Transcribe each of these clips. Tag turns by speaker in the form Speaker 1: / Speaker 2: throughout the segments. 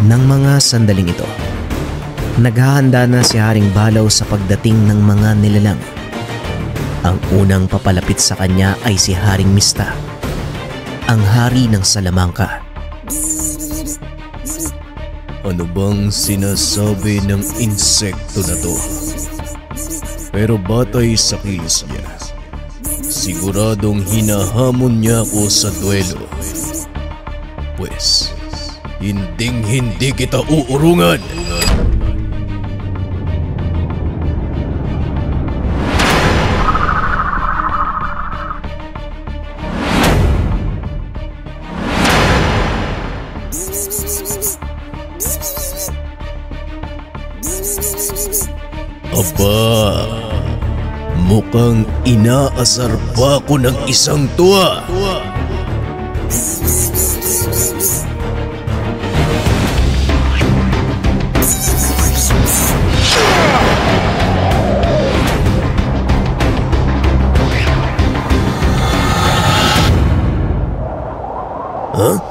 Speaker 1: Nang mga sandaling ito, naghahanda na si Haring Balaw sa pagdating ng mga nilalang. Ang unang papalapit sa kanya ay si Haring Mista, ang hari ng Salamangka.
Speaker 2: Ano bang sinasabi ng insekto na to? Pero batay sa kilos niya, siguradong hinahamon niya ako sa duelo. Pwes, hindi kita uurungan! Aba, mukhang inaasar pa ako ng isang tuwa. Huh?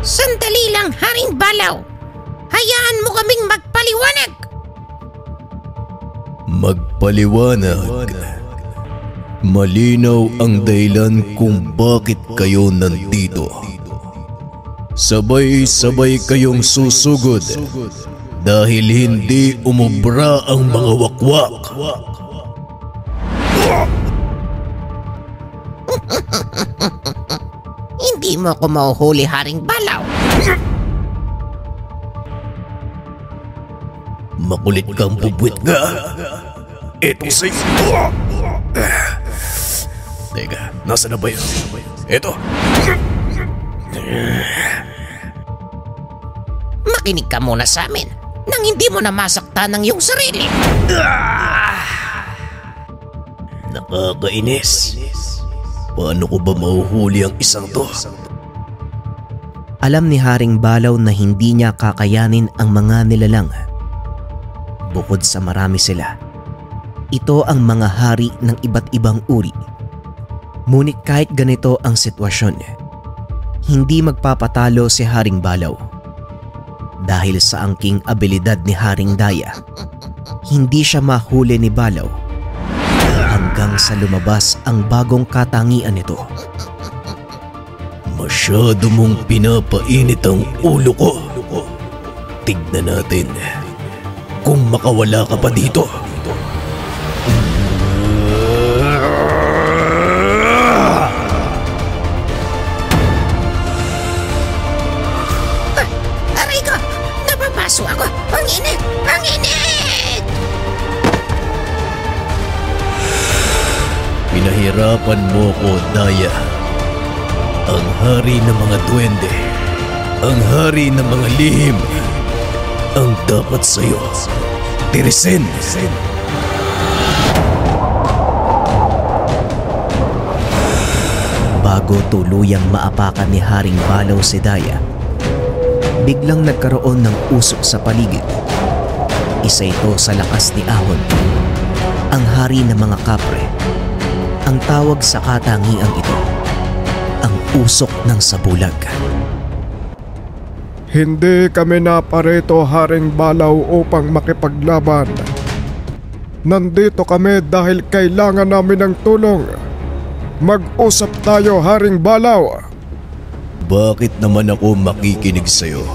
Speaker 3: Sandali lang, Haring Balaw. Hayaan mo kaming magpaliwanag.
Speaker 2: Magpaliwanag? Malinaw ang dahilan kung bakit kayo nandito. Sabay-sabay kayong susugod dahil hindi umubra ang mga wakwak.
Speaker 3: Hindi mo ako mahuhuli, Haring Balaw.
Speaker 2: Makulit kang bubwit nga. Ito sa'yo. Teka, nasa na ba yun? Ito.
Speaker 3: Makinig ka muna sa amin nang hindi mo na masaktan ang iyong sarili.
Speaker 2: Nakakainis. Paano ko ba mahuhuli ang isang to?
Speaker 1: Alam ni Haring Balaw na hindi niya kakayanin ang mga nilalang. Bukod sa marami sila, ito ang mga hari ng iba't ibang uri. Ngunit kahit ganito ang sitwasyon, hindi magpapatalo si Haring Balaw. Dahil sa angking abilidad ni Haring Daya, hindi siya mahuli ni Balaw hanggang sa lumabas ang bagong katangian nito.
Speaker 2: Masyado mong pinapainit ang ulo ko. Tignan natin kung makawala ka pa dito.
Speaker 3: Aray ko! Napapaso ako! Ang init! Ang init!
Speaker 2: Pinahirapan mo ko, Daya. Ang hari ng mga duwende, ang hari ng mga lihim, ang dapat sa'yo, tirisin.
Speaker 1: Bago tuluyang maapakan ni Haring Balaw si Daya, biglang nagkaroon ng usok sa paligid. Isa ito sa lakas ni Ahon, ang hari ng mga kapre. Ang tawag sa katangiang ito, ang usok ng sabulag.
Speaker 4: Hindi kami naparito, Haring Balaw, upang makipaglaban. Nandito kami dahil kailangan namin ng tulong. Mag-usap tayo, Haring Balaw.
Speaker 2: Bakit naman ako makikinig sa'yo?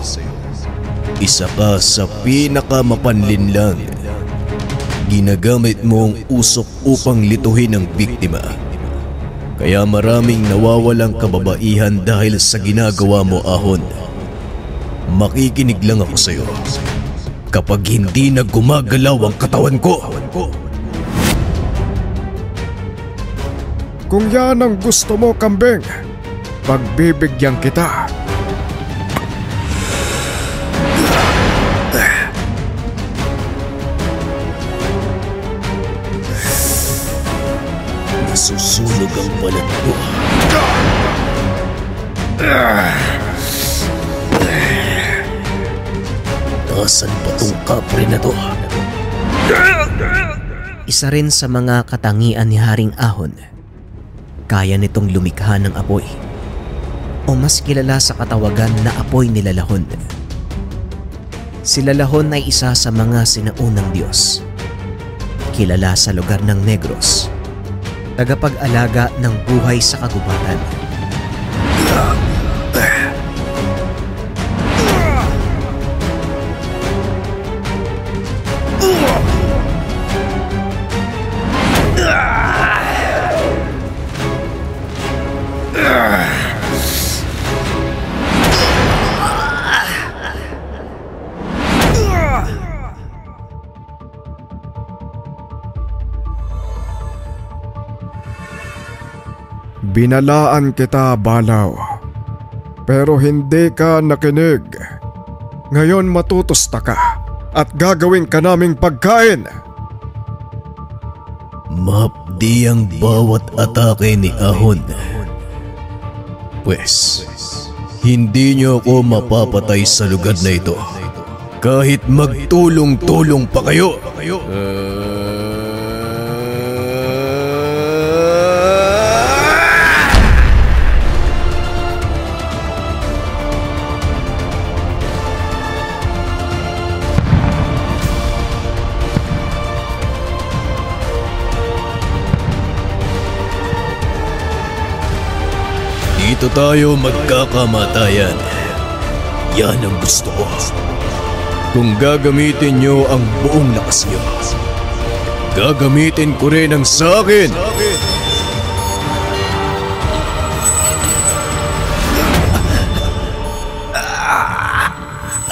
Speaker 2: Isa ka sa pinakamapanlinlang. Ginagamit mo ang usok upang lituhin ang biktima. Kaya maraming nawawalang kababaihan dahil sa ginagawa mo, Ahon. Makikinig lang ako sa'yo. Kapag hindi na gumagalaw ang katawan ko.
Speaker 4: Kung yan ang gusto mo, kambing, pagbibigyan kita.
Speaker 2: Nasusunog ang balat ko. Asan ba tong kapre na to?
Speaker 1: Isa rin sa mga katangian ni Haring Ahon, kaya nitong lumikha ng apoy, o mas kilala sa katawagan na apoy ni Lalahon. Si Lalahon ay isa sa mga sinaunang Diyos, kilala sa lugar ng Negros, tagapag-alaga ng buhay sa kagubatan.
Speaker 4: Binalaan kita, Balaw, pero hindi ka nakinig. Ngayon matutusta ka at gagawin ka naming pagkain.
Speaker 2: Mapdi ang bawat atake ni Ahon. Pwes, hindi niyo ako mapapatay sa lugar na ito. Kahit magtulong-tulong pa kayo. Dito tayo magkakamatayan. Yan ang gusto ko. Kung gagamitin nyo ang buong lakas nyo, gagamitin ko rin ang sa akin.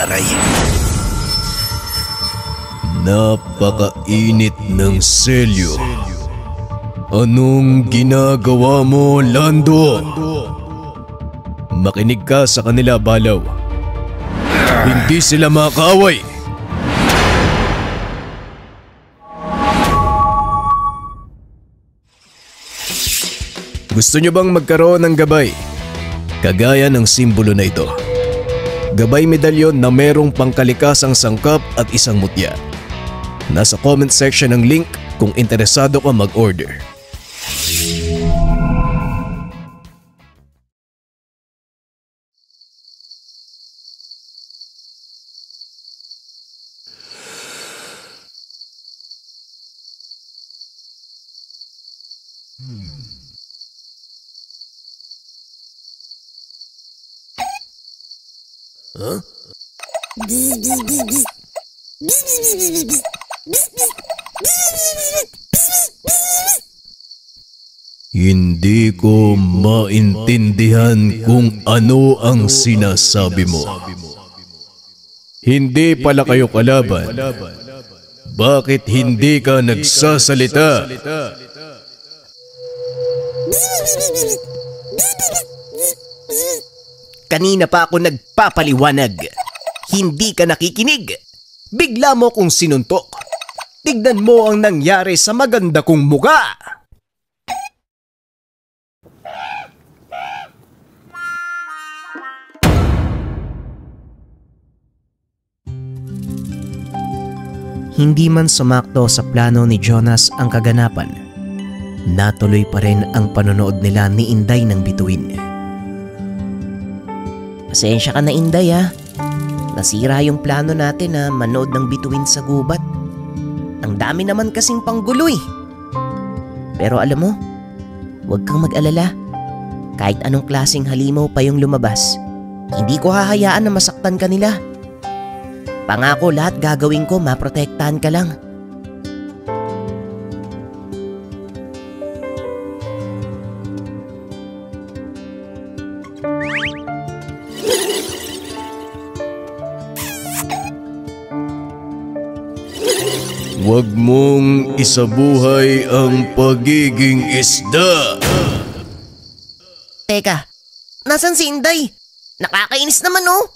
Speaker 2: Aray. Napakainit ng selyo. Anong ginagawa mo, Lando? Makinig ka sa kanila, Balaw. Hindi sila makaaway. Gusto nyo bang magkaroon ng gabay? Kagaya ng simbolo na ito. Gabay medalyon na merong pangkalikasang sangkap at isang mutya. Nasa comment section ng link kung interesado ka mag-order. Hindi ko maintindihan kung ano ang sinasabi mo. Hindi pala kayo kalaban. Bakit hindi ka nagsasalita?
Speaker 1: Kanina pa ako nagpapaliwanag. Hindi ka nakikinig. Bigla mo kong sinuntok. Tignan mo ang nangyari sa maganda kong muka. Hindi man sumakto sa plano ni Jonas ang kaganapan, natuloy pa rin ang panonood nila ni Inday ng bituin. Pasensya ka na, Inday, ha. Nasira yung plano natin na manood ng bituin sa gubat. Ang dami naman kasing panggulo eh. Pero alam mo, huwag kang mag-alala. Kahit anong klaseng halimaw pa yung lumabas, hindi ko hahayaan na masaktan ka nila. Pangako, lahat gagawin ko, maprotektahan ka lang.
Speaker 2: Huwag mong isabuhay ang pagiging isda.
Speaker 3: Teka, nasan si Inday? Nakakainis naman oh.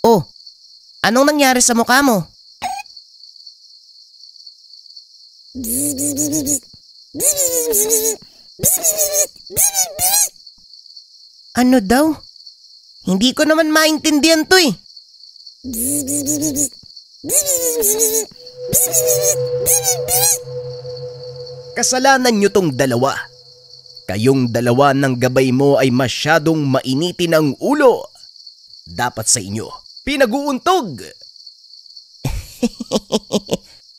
Speaker 3: Oh, anong nangyari sa mukha mo? Ano daw? Hindi ko naman maintindihan to eh.
Speaker 1: Kasalanan nyo tong dalawa. Kayong dalawa ng gabay mo ay masyadong mainitin ang ulo. Dapat sa inyo, pinag-uuntog.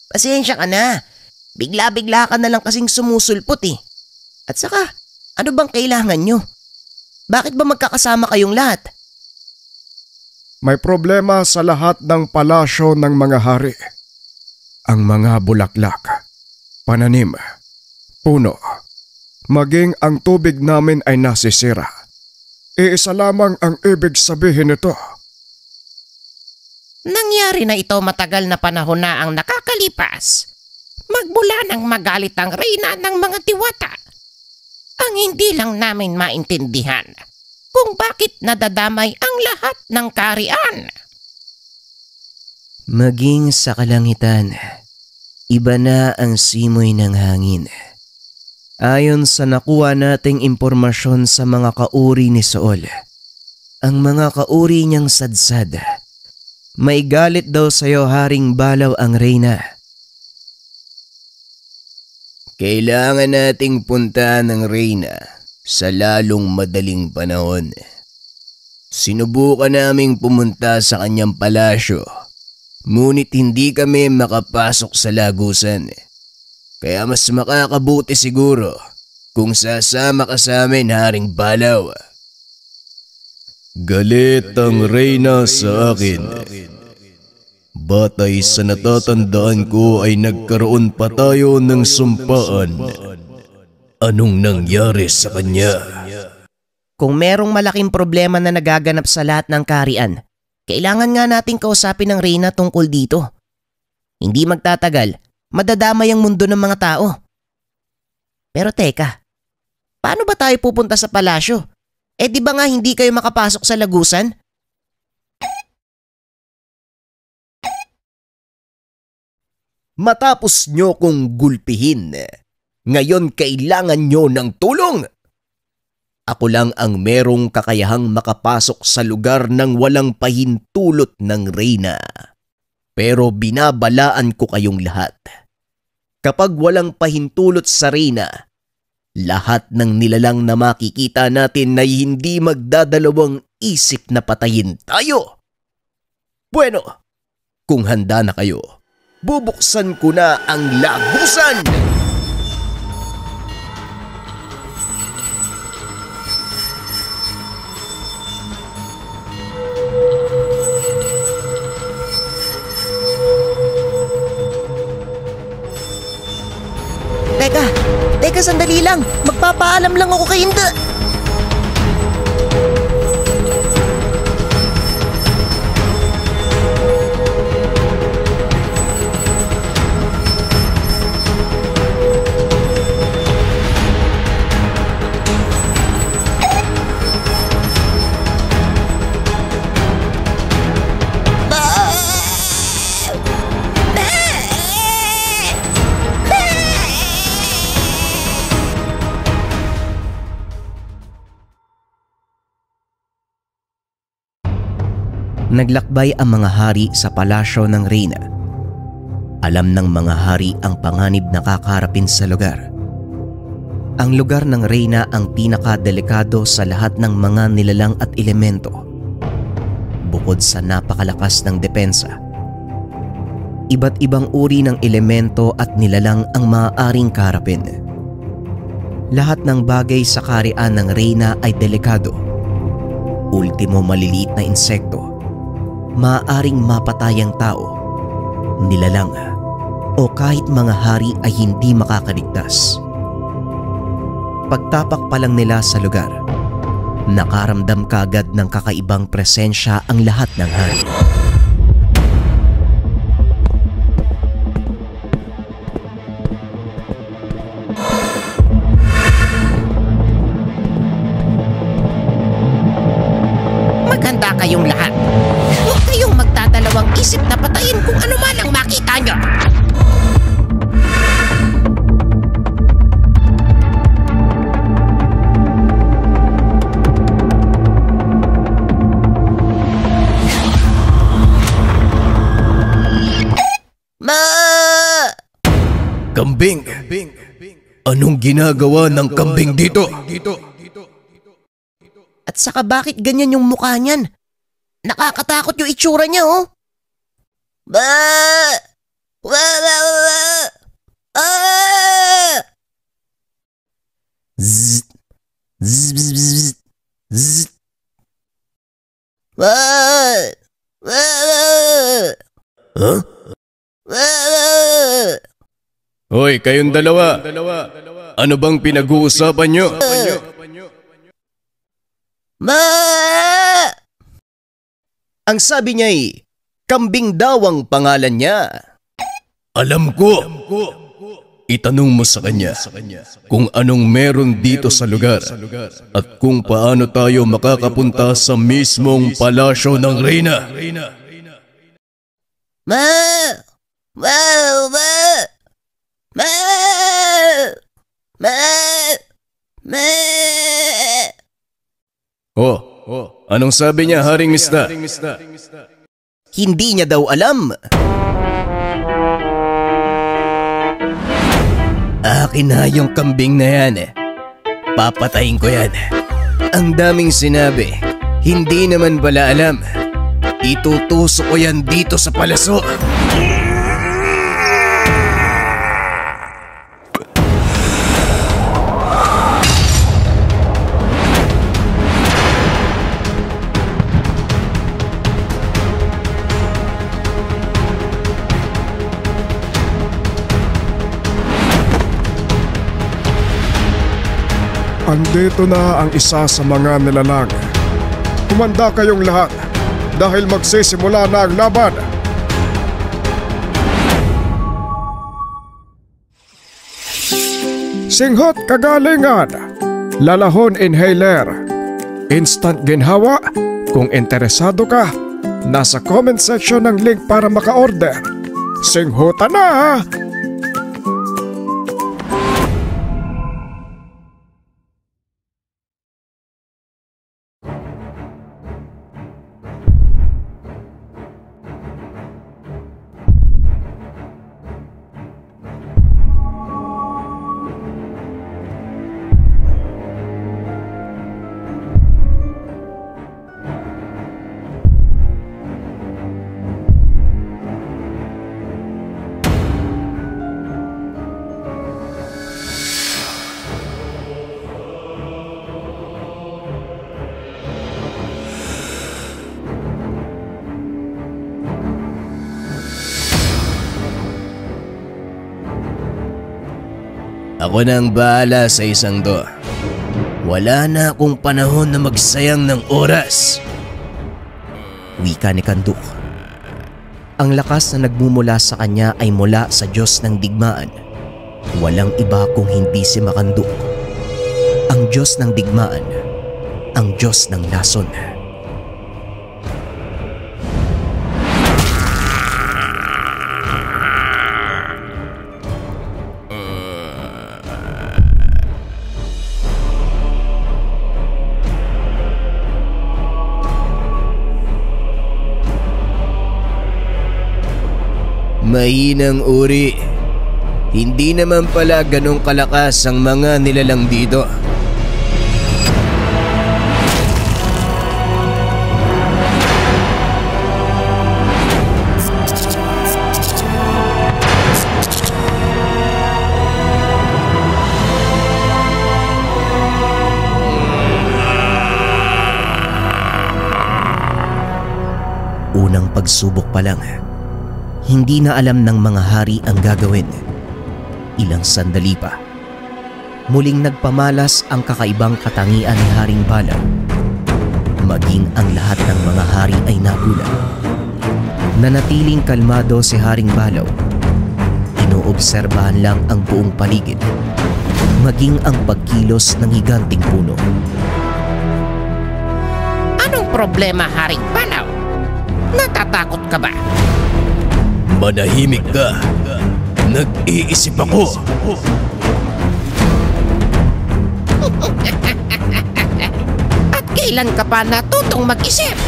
Speaker 3: Pasensya ka na. Bigla-bigla ka na lang kasing sumusulpot eh. At saka, ano bang kailangan nyo? Bakit ba magkakasama kayong lahat?
Speaker 4: May problema sa lahat ng palasyo ng mga hari. Ang mga bulaklak, pananim, puno, maging ang tubig namin ay nasisira. Iisa lamang ang ibig sabihin nito.
Speaker 3: Nangyari na ito matagal na panahon na ang nakakalipas. Magmula nang magalit ang reyna ng mga diwata. Ang hindi lang namin maintindihan kung bakit nadadamay ang lahat ng kaharian.
Speaker 1: Maging sa kalangitan, iba na ang simoy ng hangin. Ayon sa nakuha nating impormasyon sa mga kauri ni Saul, ang mga kauri niyang sadsad, may galit daw sa'yo Haring Balaw ang reyna.
Speaker 2: Kailangan nating puntahan ng reyna sa lalong madaling panahon. Sinubukan naming pumunta sa kanyang palasyo, ngunit hindi kami makapasok sa lagusan. Kaya mas makakabuti siguro kung sasama ka sa amin, Haring Balaw. Galit ang reyna sa akin. Batay sa natatandaan ko ay nagkaroon pa tayo ng sumpaan. Anong nangyari sa kanya?
Speaker 1: Kung merong malaking problema na nagaganap sa lahat ng kaharian, kailangan nga nating kausapin ng reyna tungkol dito. Hindi magtatagal, madadamay ang mundo ng mga tao. Pero teka, paano ba tayo pupunta sa palasyo? Di ba nga hindi kayo makapasok sa lagusan? Matapos nyo kong gulpihin, ngayon kailangan nyo ng tulong. Ako lang ang merong kakayahang makapasok sa lugar ng walang pahintulot ng reyna. Pero binabalaan ko kayong lahat. Kapag walang pahintulot sa reyna, lahat ng nilalang na makikita natin ay hindi magdadalawang isip na patayin tayo. Bueno, kung handa na kayo, bubuksan ko na ang lagusan! Teka, sandali lang. Magpapaalam lang ako kay Hinda. Naglakbay ang mga hari sa palasyo ng reyna. Alam ng mga hari ang panganib na kakaharapin sa lugar. Ang lugar ng reyna ang pinakadelikado sa lahat ng mga nilalang at elemento. Bukod sa napakalakas ng depensa, iba't ibang uri ng elemento at nilalang ang maaaring kaharapin. Lahat ng bagay sa kaharian ng reyna ay delikado. Ultimo maliliit na insekto, maaaring mapatayang tao, nilalang, o kahit mga hari ay hindi makakaligtas. Pagtapak pa lang nila sa lugar, nakaramdam kagad ng kakaibang presensya ang lahat ng hari.
Speaker 3: Maganda kayong lahat. Huwag kayong magdadalawang isip na patayin kung ano man ang makita nyo.
Speaker 2: Kambing! Anong ginagawa ng kambing dito?
Speaker 1: At saka bakit ganyan yung mukha niyan? Nakakatakot yung itsura niya, oh. Zzz. Zzz, bzz, bzz, zzz.
Speaker 2: Huh? Hoy, kayong dalawa. Ano bang pinag-uusapan nyo?
Speaker 1: Ang sabi niya ay, kambing daw ang pangalan niya.
Speaker 2: Alam ko. Itanong mo sa kanya kung anong meron dito sa lugar at kung paano tayo makakapunta sa mismong palasyo ng reyna. Oh, anong sabi niya, Haring Mista?
Speaker 1: Hindi niya daw alam.
Speaker 2: Akin na yung kambing na yan. Papatayin ko yan. Ang daming sinabi. Hindi naman pala alam. Itutusok ko yan dito sa palaso.
Speaker 4: Andito na ang isa sa mga nilalang. Kumanda kayong lahat dahil magsisimula na ang laban. Singhot kagalingan, lalahon inhaler, instant ginhawa. Kung interesado ka, nasa comment section ng link para maka-order. Singhutan na ha!
Speaker 2: Ako na ang bahala sa isang to. Wala na akong panahon na magsayang ng oras.
Speaker 1: Wika ni Kanduk. Ang lakas na nagmumula sa kanya ay mula sa Diyos ng digmaan. Walang iba kung hindi si Makanduk. Ang Diyos ng digmaan, ang Diyos ng lason.
Speaker 2: Mahinang uri. Hindi naman pala ganong kalakas ang mga nilalang dito.
Speaker 1: Unang pagsubok pa lang, hindi na alam ng mga hari ang gagawin. Ilang sandali pa, muling nagpamalas ang kakaibang katangian ni Haring Balaw. Maging ang lahat ng mga hari ay nagulat. Nanatiling kalmado si Haring Balaw. Inoobserbahan lang ang buong paligid, maging ang pagkilos ng higanting puno.
Speaker 3: Anong problema, Haring Balaw? Natatakot ka ba?
Speaker 2: Manahimik ka. Nag-iisip ako.
Speaker 3: At kailan ka pa natutong mag-isip?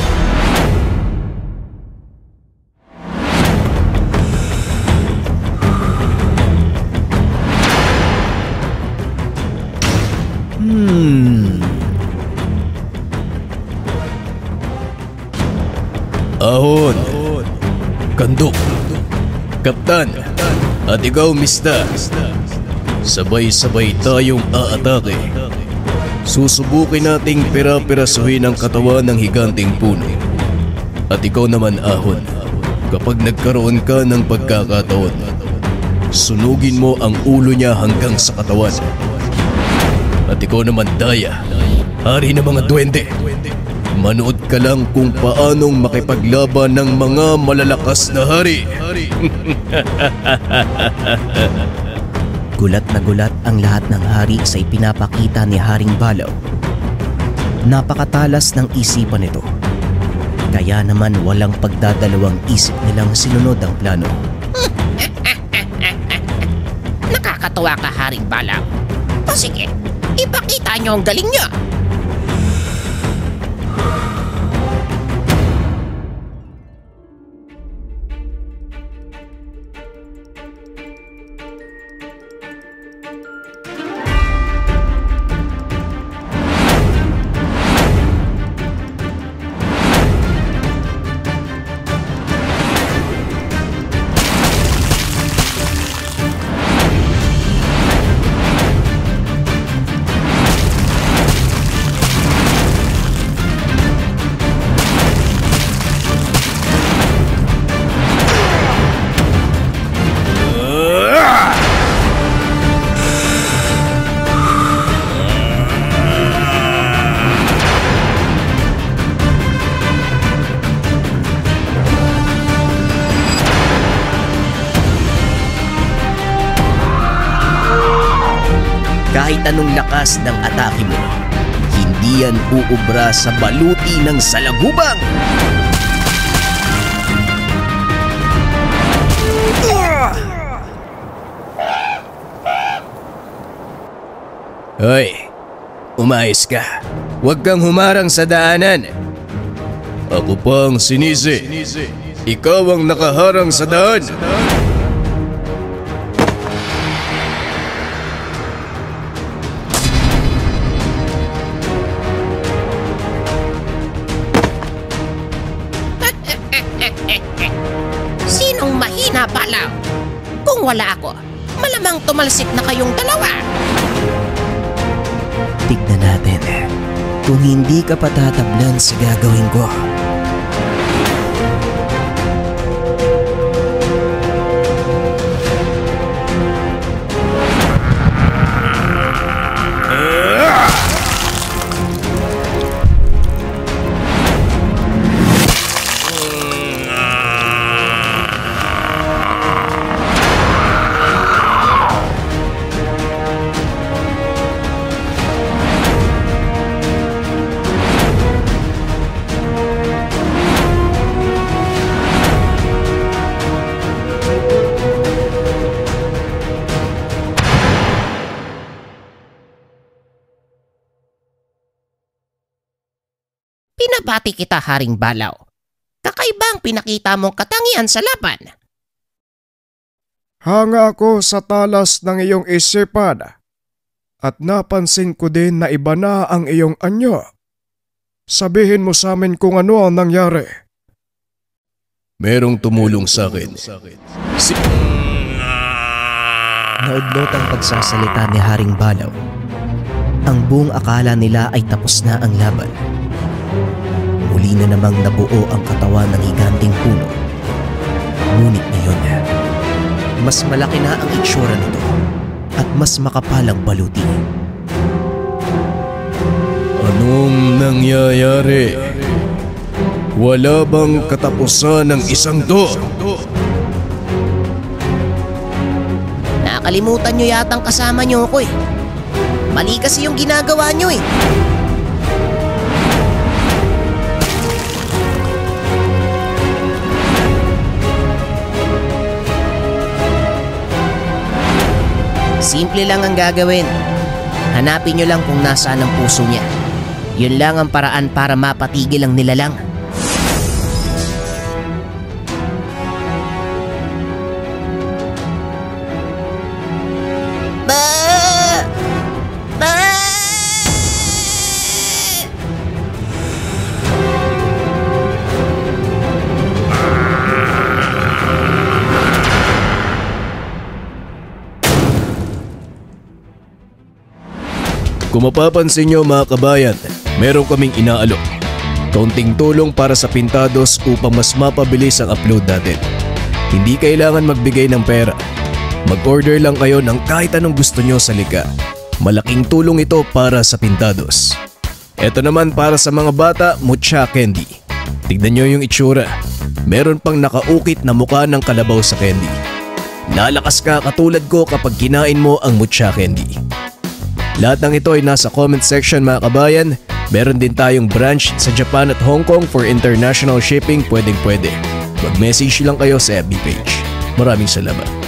Speaker 2: Ahon, Kanduk, Kaptan, at ikaw, Mista. Sabay-sabay tayong aatake. Susubukin nating pira-pirasuhin ang katawan ng higanting puno. At ikaw naman, Ahon, kapag nagkaroon ka ng pagkakataon, sunugin mo ang ulo niya hanggang sa katawan. At ikaw naman, Daya, hari ng mga duwende. Manood ka lang kung paanong makipaglaban ng mga malalakas na hari.
Speaker 1: Gulat na gulat ang lahat ng hari sa ipinapakita ni Haring Balaw. Napakatalas ng isipan nito. Kaya naman walang pagdadalawang isip nilang sinunod ang plano.
Speaker 3: Nakakatuwa ka, Haring Balaw. O sige, ipakita niyo ang galing niyo.
Speaker 1: anong lakas ng atake mo, hindi yan uubra sa baluti ng salagubang!
Speaker 2: Hoy, umayos ka. Huwag kang humarang sa daanan. Ako pa ang sinisi. Ikaw ang nakaharang sa daan.
Speaker 3: Sinong mahina balaw? Kung wala ako, malamang tumalsik na kayong dalawa.
Speaker 1: Tignan natin kung hindi ka patatablan sa gagawin ko.
Speaker 3: Pinabati kita, Haring Balaw. Kakaiba ang pinakita mong katangian sa laban.
Speaker 4: Hanga ako sa talas ng iyong isipan at napansin ko din na iba na ang iyong anyo. Sabihin mo sa amin kung ano ang nangyari.
Speaker 2: Merong tumulong sa akin.
Speaker 1: Naudlot ang pagsasalita ni Haring Balaw. Ang buong akala nila ay tapos na ang laban. Muli na namang nabuo ang katawan ng higanting puno. Ngunit ngayon, mas malaki na ang itsura nito at mas makapalang baluti.
Speaker 2: Anong nangyayari? Wala bang katapusan ng isang to?
Speaker 3: Nakalimutan nyo yatang kasama nyo ako eh. Mali kasi yung ginagawa nyo eh. Simple lang ang gagawin. Hanapin nyo lang kung nasaan ang puso niya. Yun lang ang paraan para mapatigil ang nilalang.
Speaker 2: Kung mapapansin nyo mga kabayan, meron kaming inaalok. Kaunting tulong para sa Pintados upang mas mapabilis ang upload natin. Hindi kailangan magbigay ng pera. Mag-order lang kayo ng kahit anong gusto nyo sa lika. Malaking tulong ito para sa Pintados. Ito naman para sa mga bata, Mucha Candy. Tignan nyo yung itsura. Meron pang nakaukit na mukha ng kalabaw sa candy. Lalakas ka katulad ko kapag kinain mo ang Mucha Candy. Lahat ng ito ay nasa comment section mga kabayan. Meron din tayong branch sa Japan at Hong Kong for international shipping, pwedeng-pwede. Mag-message lang kayo sa FB page. Maraming salamat.